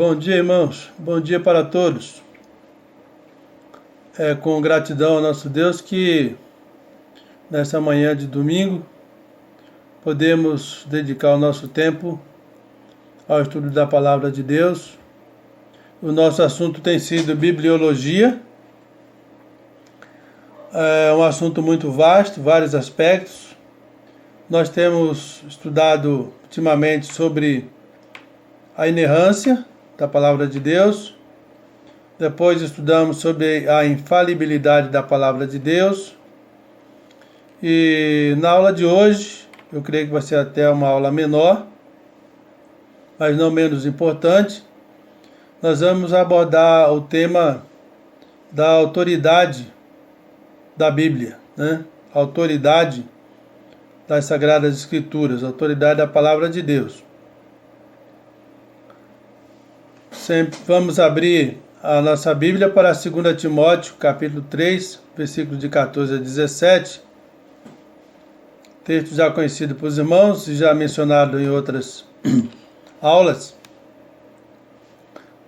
Bom dia, irmãos. Bom dia para todos. É com gratidão ao nosso Deus que nessa manhã de domingo podemos dedicar o nosso tempo ao estudo da Palavra de Deus. O nosso assunto tem sido bibliologia. É um assunto muito vasto, vários aspectos. Nós temos estudado ultimamente sobre a inerrância da Palavra de Deus. Depois estudamos sobre a infalibilidade da Palavra de Deus. E na aula de hoje, eu creio que vai ser até uma aula menor, mas não menos importante, nós vamos abordar o tema da autoridade da Bíblia, né? A autoridade das Sagradas Escrituras, a autoridade da Palavra de Deus. Sempre vamos abrir a nossa Bíblia para 2 Timóteo, capítulo 3, versículos de 14 a 17. Texto já conhecido por os irmãos e já mencionado em outras aulas.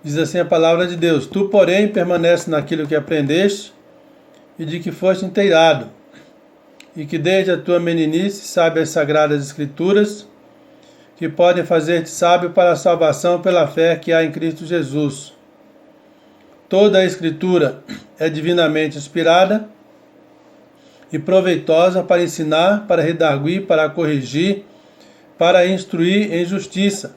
Diz assim a palavra de Deus: Tu, porém, permanece naquilo que aprendeste e de que foste inteirado, e que desde a tua meninice sabe as sagradas escrituras, que podem fazer-te sábio para a salvação pela fé que há em Cristo Jesus. Toda a Escritura é divinamente inspirada e proveitosa para ensinar, para redarguir, para corrigir, para instruir em justiça,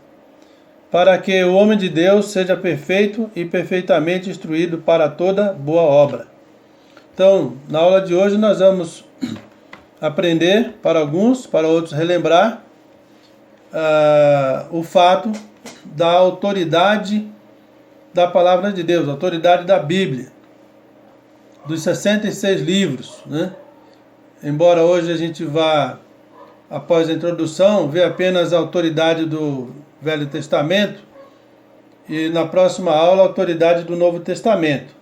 para que o homem de Deus seja perfeito e perfeitamente instruído para toda boa obra. Então, na aula de hoje nós vamos aprender, para alguns, para outros relembrar, o fato da autoridade da Palavra de Deus, a autoridade da Bíblia, dos 66 livros, né? Embora hoje a gente vá, após a introdução, ver apenas a autoridade do Velho Testamento e na próxima aula a autoridade do Novo Testamento.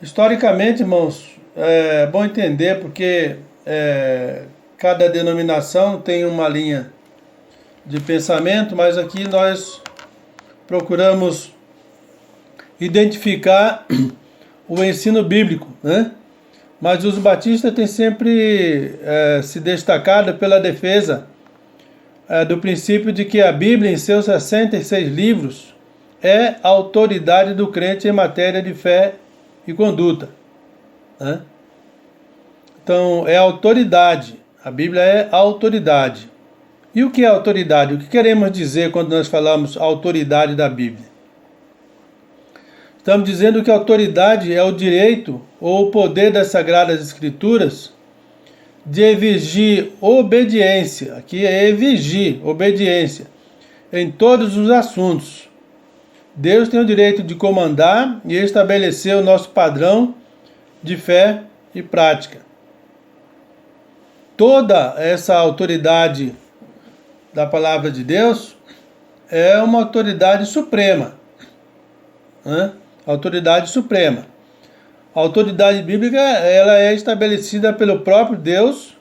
Historicamente, irmãos, é bom entender porque cada denominação tem uma linha de pensamento, mas aqui nós procuramos identificar o ensino bíblico, né? Mas os batistas têm sempre se destacado pela defesa do princípio de que a Bíblia, em seus 66 livros, é a autoridade do crente em matéria de fé e conduta, né? Então, é autoridade. A Bíblia é autoridade. E o que é autoridade? O que queremos dizer quando nós falamos autoridade da Bíblia? Estamos dizendo que a autoridade é o direito ou o poder das Sagradas Escrituras de exigir obediência. Aqui é exigir obediência em todos os assuntos. Deus tem o direito de comandar e estabelecer o nosso padrão de fé e prática. Toda essa autoridade da Palavra de Deus é uma autoridade suprema, né? Autoridade suprema. A autoridade bíblica, ela é estabelecida pelo próprio Deus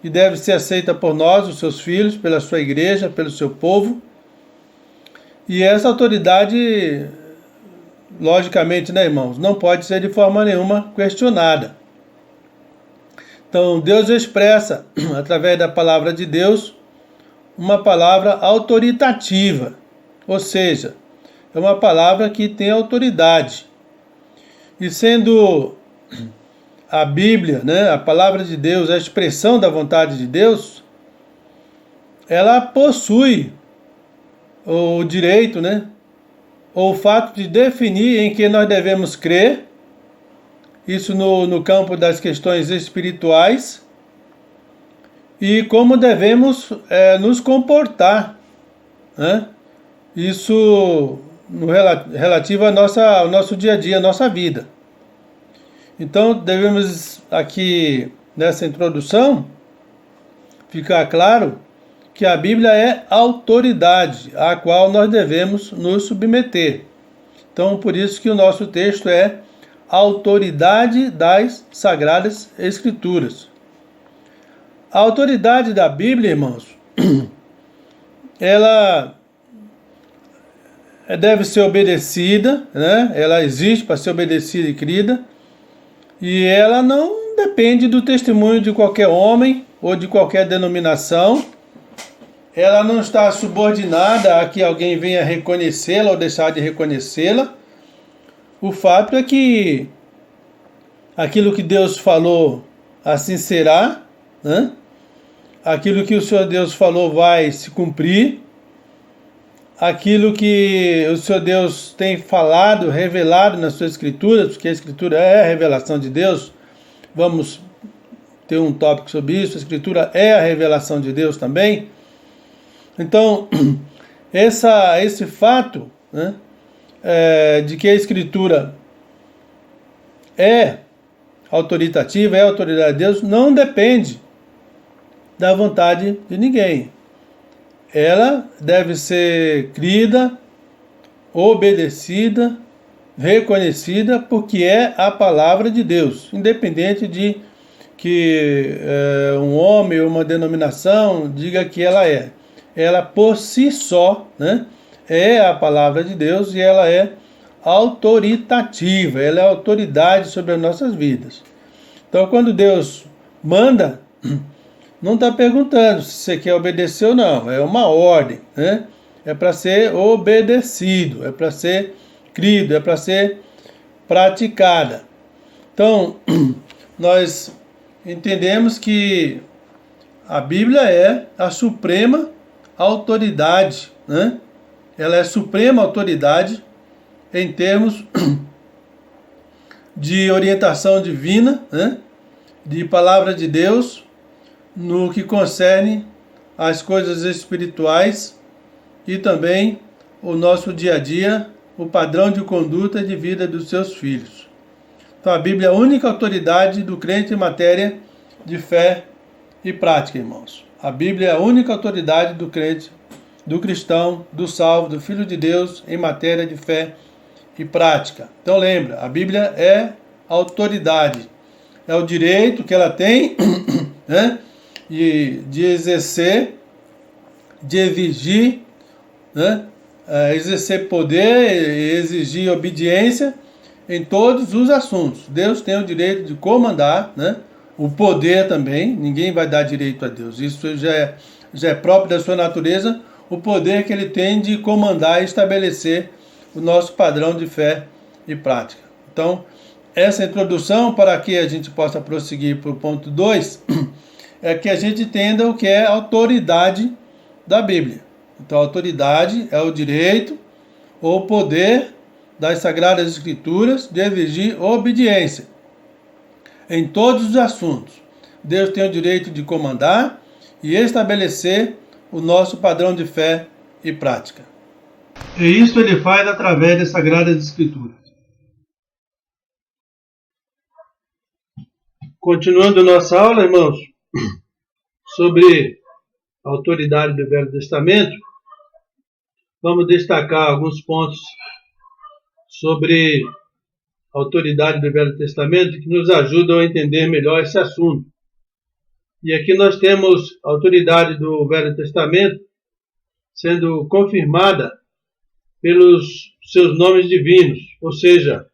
e deve ser aceita por nós, os seus filhos, pela sua igreja, pelo seu povo. E essa autoridade, logicamente, né, irmãos, não pode ser de forma nenhuma questionada. Então, Deus expressa, através da palavra de Deus, uma palavra autoritativa, ou seja, é uma palavra que tem autoridade. E sendo a Bíblia, né, a palavra de Deus, a expressão da vontade de Deus, ela possui o direito, né, ou o fato de definir em que nós devemos crer, isso no campo das questões espirituais, e como devemos nos comportar, né? Isso relativo ao nosso dia a dia, à nossa vida. Então, devemos aqui, nessa introdução, ficar claro que a Bíblia é autoridade à qual nós devemos nos submeter. Então, por isso que o nosso texto é autoridade das Sagradas Escrituras. A autoridade da Bíblia, irmãos, ela deve ser obedecida, né? Ela existe para ser obedecida e crida, e ela não depende do testemunho de qualquer homem ou de qualquer denominação. Ela não está subordinada a que alguém venha reconhecê-la ou deixar de reconhecê-la. O fato é que aquilo que Deus falou, assim será, né? Aquilo que o Senhor Deus falou vai se cumprir. Aquilo que o Senhor Deus tem falado, revelado nas suas escrituras, porque a escritura é a revelação de Deus. Vamos ter um tópico sobre isso. A escritura é a revelação de Deus também. Então, esse fato, né, de que a escritura é autoritativa, é a autoridade de Deus, não depende da vontade de ninguém. Ela deve ser crida, obedecida, reconhecida, porque é a palavra de Deus, independente de que um homem ou uma denominação diga que ela é. Ela por si só, né, é a palavra de Deus e ela é autoritativa, ela é autoridade sobre as nossas vidas. Então, quando Deus manda, não está perguntando se você quer obedecer ou não, é uma ordem, né? É para ser obedecido, é para ser crido, é para ser praticada. Então, nós entendemos que a Bíblia é a suprema autoridade, né? Ela é a suprema autoridade em termos de orientação divina, né? De palavra de Deus, no que concerne as coisas espirituais e também o nosso dia a dia, o padrão de conduta e de vida dos seus filhos. Então a Bíblia é a única autoridade do crente em matéria de fé e prática, irmãos. A Bíblia é a única autoridade do crente, do cristão, do salvo, do filho de Deus em matéria de fé e prática. Então lembra, a Bíblia é autoridade, é o direito que ela tem, né, de exercer, de exigir, né, exercer poder e exigir obediência em todos os assuntos. Deus tem o direito de comandar, né, o poder também, ninguém vai dar direito a Deus, isso já é próprio da sua natureza, o poder que ele tem de comandar e estabelecer o nosso padrão de fé e prática. Então, essa introdução, para que a gente possa prosseguir para o ponto 2, é que a gente entenda o que é a autoridade da Bíblia. Então, a autoridade é o direito ou poder das Sagradas Escrituras de exigir obediência em todos os assuntos. Deus tem o direito de comandar e estabelecer o nosso padrão de fé e prática. E isso ele faz através das Sagradas Escrituras. Continuando nossa aula, irmãos, sobre a autoridade do Velho Testamento, vamos destacar alguns pontos sobre a autoridade do Velho Testamento que nos ajudam a entender melhor esse assunto. E aqui nós temos a autoridade do Velho Testamento sendo confirmada pelos seus nomes divinos, ou seja,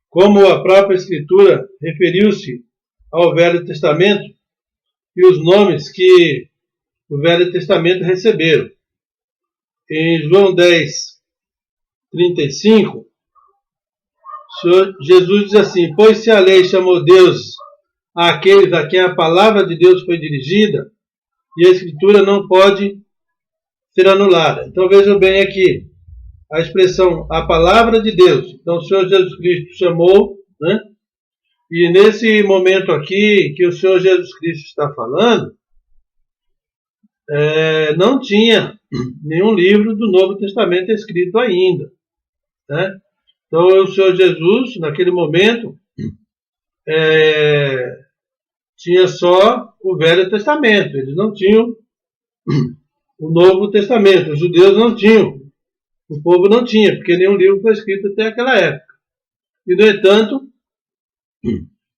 como a própria Escritura referiu-se ao Velho Testamento e os nomes que o Velho Testamento receberam. Em João 10, 35, Jesus diz assim: pois se a lei chamou Deus àqueles a quem a palavra de Deus foi dirigida, e a Escritura não pode ser anulada. Então vejam bem aqui a expressão a palavra de Deus. Então o Senhor Jesus Cristo chamou, né? E nesse momento aqui que o Senhor Jesus Cristo está falando, não tinha nenhum livro do Novo Testamento escrito ainda, né? Então o Senhor Jesus, naquele momento, tinha só o Velho Testamento. Eles não tinham o Novo Testamento. Os judeus não tinham. O povo não tinha, porque nenhum livro foi escrito até aquela época. E, no entanto,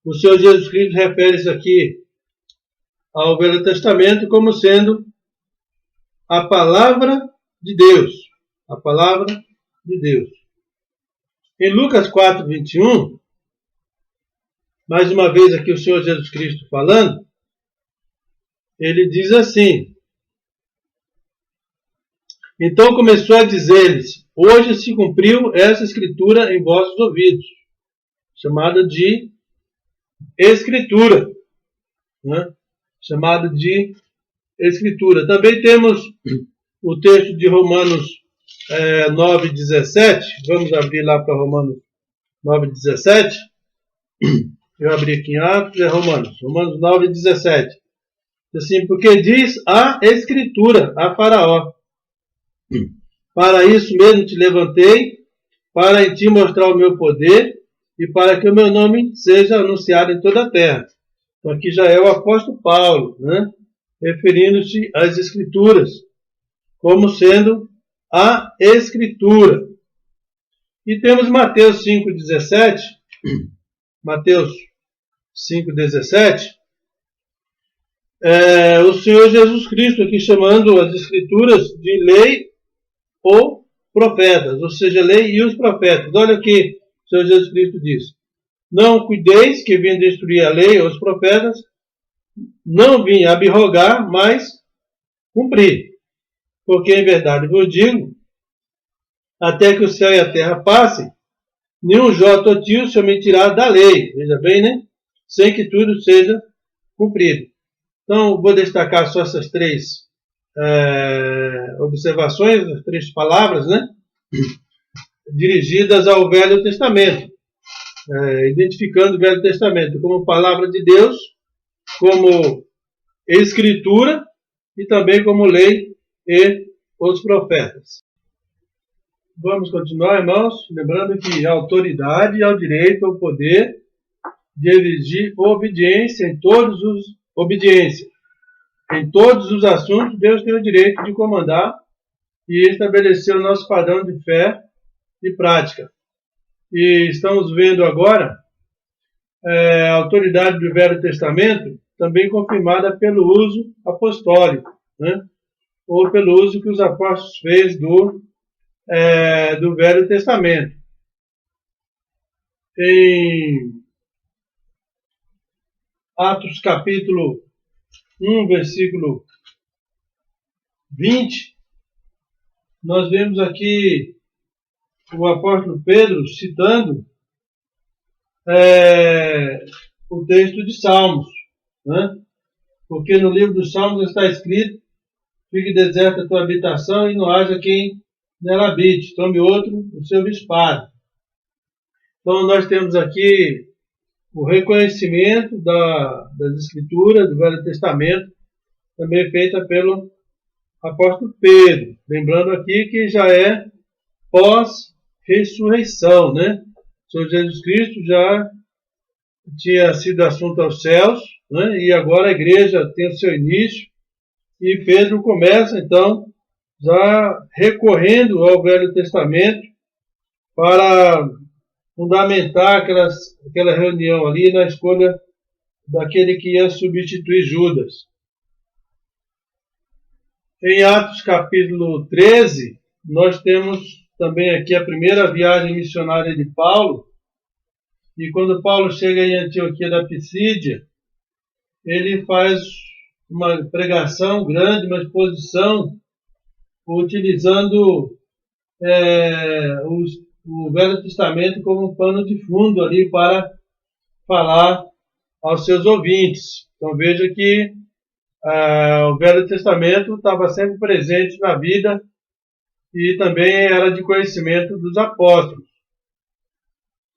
o Senhor Jesus Cristo refere-se aqui ao Velho Testamento como sendo a palavra de Deus. A palavra de Deus. Em Lucas 4, 21, mais uma vez aqui o Senhor Jesus Cristo falando, ele diz assim: então começou a dizer-lhes: hoje se cumpriu essa escritura em vossos ouvidos, chamada de Escritura, né? Chamada de Escritura. Também temos o texto de Romanos 9,17. Vamos abrir lá para Romanos 9,17. Eu abri aqui em Atos, é Romanos 9,17. Assim, porque diz a Escritura a Faraó: para isso mesmo te levantei, para em ti mostrar o meu poder e para que o meu nome seja anunciado em toda a terra. Então aqui já é o apóstolo Paulo, né? Referindo-se às Escrituras como sendo a Escritura. E temos Mateus 5,17. Mateus 5,17. O Senhor Jesus Cristo aqui chamando as Escrituras de lei ou profetas, ou seja, lei e os profetas. Olha o que o Senhor Jesus Cristo diz: não cuideis que vim destruir a lei ou os profetas, não vim abrogar, mas cumprir. Porque em verdade vos digo, até que o céu e a terra passem, nenhum jota ou tio se omitirá da lei. Veja bem, né? Sem que tudo seja cumprido. Então, vou destacar só essas três observações, as três palavras, né? Dirigidas ao Velho Testamento, identificando o Velho Testamento como palavra de Deus, como Escritura e também como lei e os profetas. Vamos continuar, irmãos, lembrando que a autoridade ao direito, ao poder de exigir obediência em todos os assuntos. Deus tem o direito de comandar e estabelecer o nosso padrão de fé e prática. E estamos vendo agora a autoridade do Velho Testamento também confirmada pelo uso apostólico, né? Ou pelo uso que os apóstolos fez do Velho Testamento. Em Atos capítulo 1, versículo 20, nós vemos aqui o apóstolo Pedro citando o texto de Salmos, né? Porque no livro dos Salmos está escrito: fique deserta a tua habitação e não haja quem nela habite, tome outro o seu bispado. Então nós temos aqui o reconhecimento das Escrituras do Velho Testamento, também feita pelo apóstolo Pedro. Lembrando aqui que já é pós-ressurreição, né? O Senhor Jesus Cristo já tinha sido assunto aos céus, né? E agora a igreja tem o seu início, e Pedro começa então já recorrendo ao Velho Testamento para fundamentar aquela reunião ali na escolha daquele que ia substituir Judas. Em Atos capítulo 13, nós temos também aqui a primeira viagem missionária de Paulo. E quando Paulo chega em Antioquia da Pisídia, ele faz uma pregação grande, uma exposição, utilizando o Velho Testamento como um pano de fundo ali para falar aos seus ouvintes. Então veja que o Velho Testamento estava sempre presente na vida e também era de conhecimento dos apóstolos.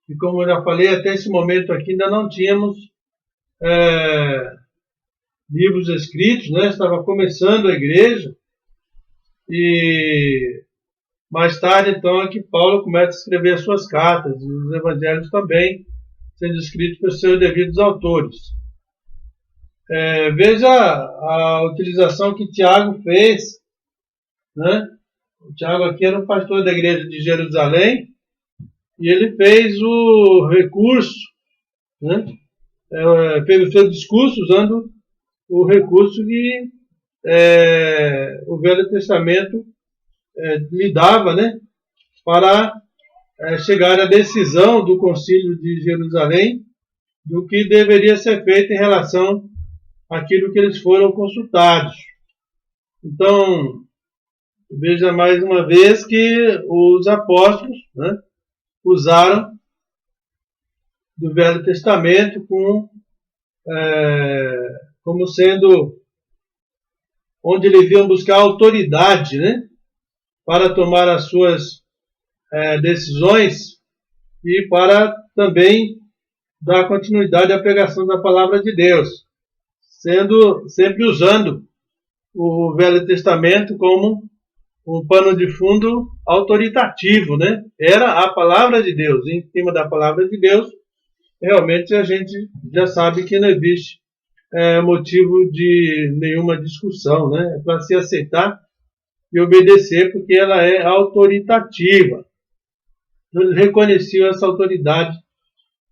E como eu já falei, até esse momento aqui ainda não tínhamos livros escritos, né? Estava começando a igreja, e mais tarde então é que Paulo começa a escrever as suas cartas, e os evangelhos também sendo escritos pelos seus devidos autores. Veja a utilização que Tiago fez, né? O Tiago aqui era um pastor da igreja de Jerusalém, e ele fez o recurso, né? Fez o seu discurso usando o recurso que o Velho Testamento lhe dava, né? para chegar à decisão do Concílio de Jerusalém do que deveria ser feito em relação àquilo que eles foram consultados. Então, veja mais uma vez que os apóstolos, né, usaram do Velho Testamento como sendo onde eles iam buscar autoridade, né, para tomar as suas decisões e para também dar continuidade à pregação da palavra de Deus, sempre usando o Velho Testamento como um pano de fundo autoritativo, né? Era a palavra de Deus. Em cima da palavra de Deus, realmente a gente já sabe que não existe motivo de nenhuma discussão, né? É para se aceitar e obedecer, porque ela é autoritativa. Eles reconheciam essa autoridade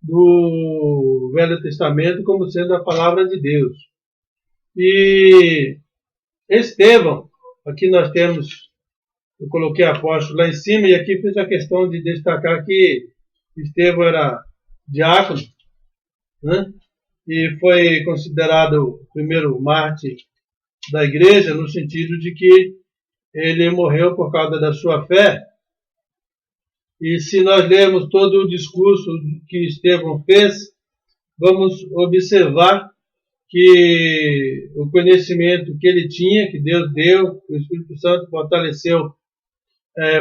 do Velho Testamento como sendo a palavra de Deus. E Estevão, aqui nós temos, eu coloquei apóstolo lá em cima, e aqui fiz a questão de destacar que Estevão era diácono, né? E foi considerado o primeiro mártir da igreja, no sentido de que ele morreu por causa da sua fé. E se nós lermos todo o discurso que Estevão fez, vamos observar que o conhecimento que ele tinha, que Deus deu, que o Espírito Santo fortaleceu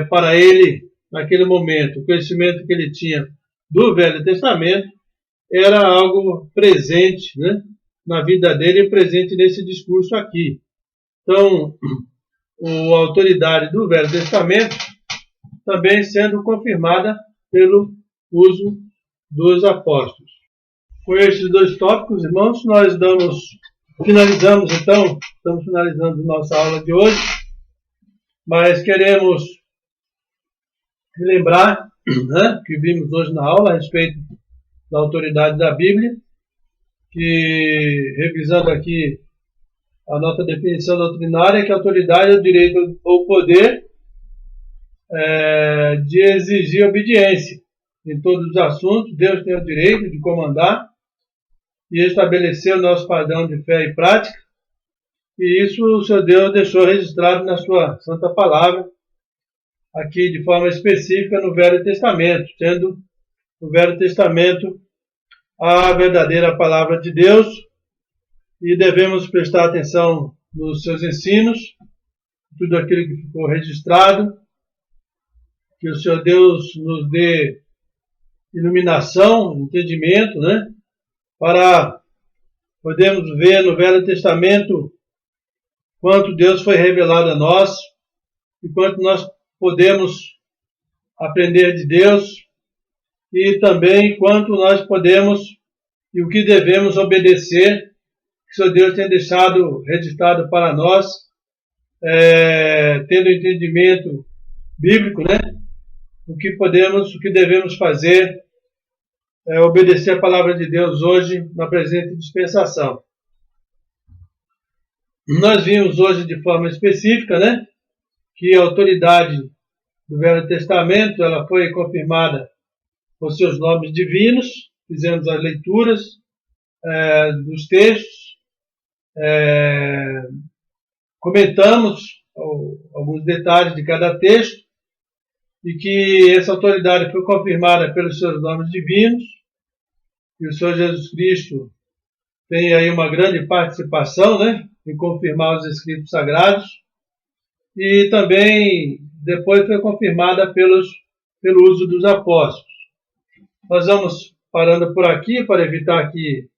para ele naquele momento, o conhecimento que ele tinha do Velho Testamento, era algo presente, né, na vida dele e presente nesse discurso aqui. Então, a autoridade do Velho Testamento também sendo confirmada pelo uso dos apóstolos. Com estes dois tópicos, irmãos, nós finalizamos então, estamos finalizando nossa aula de hoje, mas queremos relembrar, né, que vimos hoje na aula a respeito da autoridade da Bíblia, que, revisando aqui a nossa definição doutrinária, que a autoridade é o direito ou poder de exigir obediência em todos os assuntos. Deus tem o direito de comandar e estabelecer o nosso padrão de fé e prática, e isso o Senhor Deus deixou registrado na sua santa palavra, aqui de forma específica no Velho Testamento, sendo o Velho Testamento a verdadeira palavra de Deus, e devemos prestar atenção nos seus ensinos, tudo aquilo que ficou registrado, que o Senhor Deus nos dê iluminação, entendimento, né, para podermos ver no Velho Testamento quanto Deus foi revelado a nós e quanto nós podemos aprender de Deus, e também quanto nós podemos e o que devemos obedecer, que o Senhor Deus tem deixado registrado para nós, tendo entendimento bíblico, né? O que devemos fazer, obedecer a palavra de Deus hoje na presente dispensação. Nós vimos hoje de forma específica, né, que a autoridade do Velho Testamento ela foi confirmada por seus nomes divinos. Fizemos as leituras dos textos, comentamos alguns detalhes de cada texto, e que essa autoridade foi confirmada pelos seus nomes divinos, e o Senhor Jesus Cristo tem aí uma grande participação, né, em confirmar os escritos sagrados, e também depois foi confirmada pelo uso dos apóstolos. Nós vamos parando por aqui para evitar que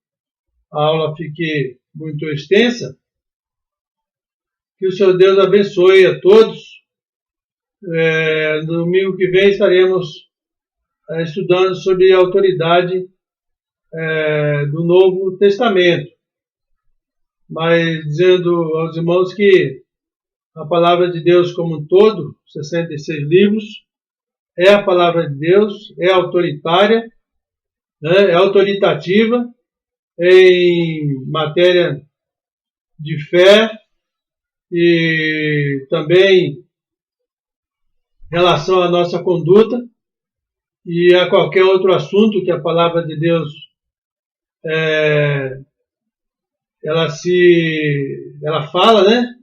a aula fique muito extensa. Que o Senhor Deus abençoe a todos. No domingo que vem estaremos estudando sobre a autoridade do Novo Testamento, mas dizendo aos irmãos que a palavra de Deus como um todo, 66 livros, é a palavra de Deus, é autoritária, né, é autoritativa em matéria de fé, e também relação à nossa conduta e a qualquer outro assunto que a palavra de Deus ela fala, né?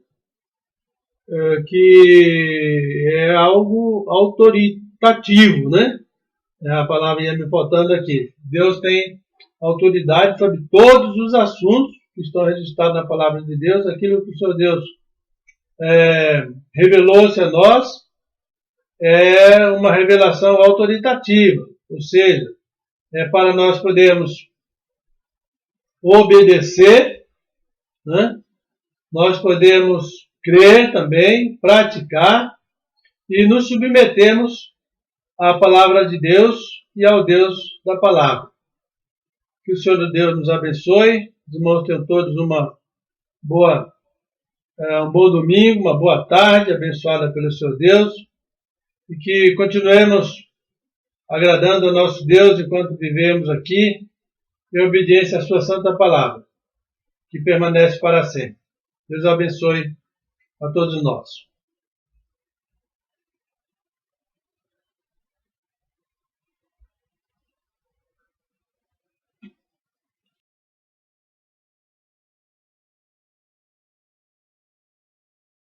Que é algo autoritativo, né? A palavra ia me faltando aqui. Deus tem autoridade sobre todos os assuntos que estão registrados na palavra de Deus. Aquilo que o Senhor Deus revelou-se a nós é uma revelação autoritativa, ou seja, para nós podermos obedecer, né? Nós podemos crer também, praticar e nos submetemos à palavra de Deus e ao Deus da palavra. Que o Senhor Deus nos abençoe, os irmãos tenham todos um bom domingo, uma boa tarde, abençoada pelo Senhor Deus, e que continuemos agradando ao nosso Deus enquanto vivemos aqui, em obediência à sua santa palavra, que permanece para sempre. Deus abençoe a todos nós.